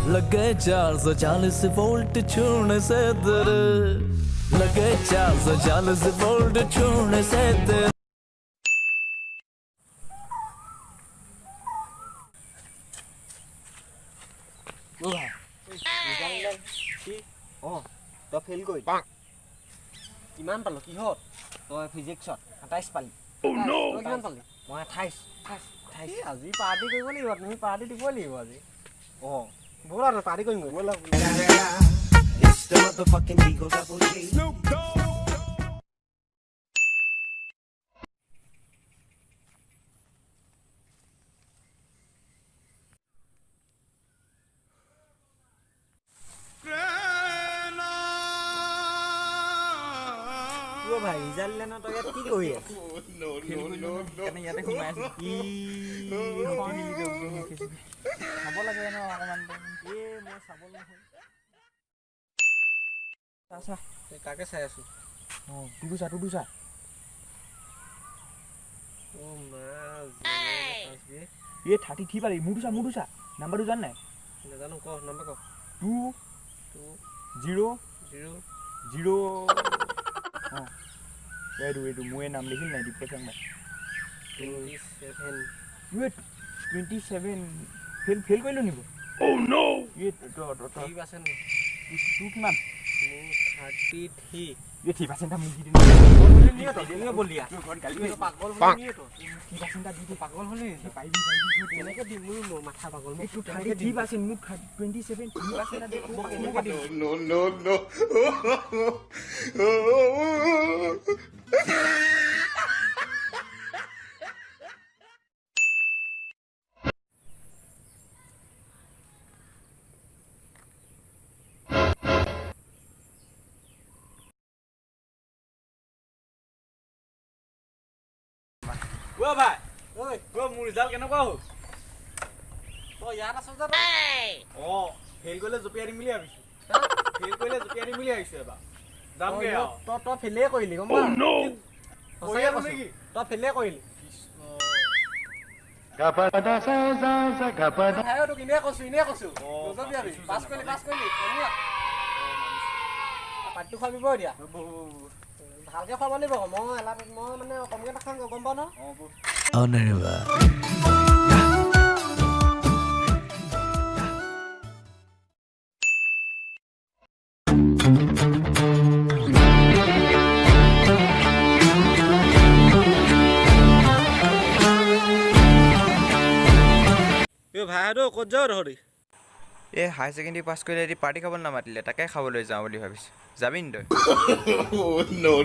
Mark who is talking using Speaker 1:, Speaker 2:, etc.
Speaker 1: लगे 440 वोल्ट छूने से तेरे लगे 440 वोल्ट छूने से तेरे
Speaker 2: তই ফেইল কৰি কিমান পালো কিহত তই ফিজিক্সত 27 পালি তই কিমান পালি মই 28 আজি পাৰ্টি কৰিব লাগিব তুমি পাৰ্টি দিব লাগিব আজি ব'লা না পাৰ্টি কৰিম ব'লা It's the motherfucking Eagle Double G Snoop Dogg ভাই ৰিজাল্ট দিলে ন তই ইয়াত কি কৰি আছ কেনে ইয়াতে সোমাই আছ চাব লাগে ন অকণমান মই চাবলৈ নহয় তাকে চাই আছো তোৰ চা এই 33 পালি মোৰটো চা নাম্বাৰটো জান নাই নাজানো ক নাম্বাৰ ক 2 0 এইটো মই নাম লিখিল নাই দীপক চাংমা 27 ফেল কৰিলো নিব নো এই ঠিক আছে নে তুই কিমান 33 ये ठीक है सेंटा मुझे नहीं तो नहीं बोलिया पागल होनी है तो ठीक है सेंटा दीदी पागल होने पाइबी केने के दिमु नो माथा पागल मो 30% मु 27 30% ना देखो केने के दिम नो ओ भाई ओए ओ মোৰ ৰিজাল্ট কেনেকুৱা হ'ল তো ইয়াত আছ যা ফেল কৰিলে জপিয়াৰি মিলি আবিছো ফেল কৰিলে জপিয়াৰি মিলি আইছো এবা যামগে তো ফেলে কৰিলি গম পা সঁচাই কৈছ নেকি তো ফেলে কৰিলি গাপাদা সা গাপাদা হায় তো কিনে কৈছো জপিয়াৰি পাছ কৰিলি শুনিয়া পাট্টু খাবিব দিয়া ভালকে খাব লাগিব মই মানে কমকে নাখাম গম পাও ন
Speaker 1: অনেবা
Speaker 2: ভাইটো ক'ত যাও ধৰি
Speaker 3: এই হাই ছেকেণ্ডেৰী পাছ কৰিলে এটি পাৰ্টি খাবলৈ নামাতিলে তাকে খাবলৈ যাওঁ বুলি ভাবিছোঁ যাবি নি তই
Speaker 4: no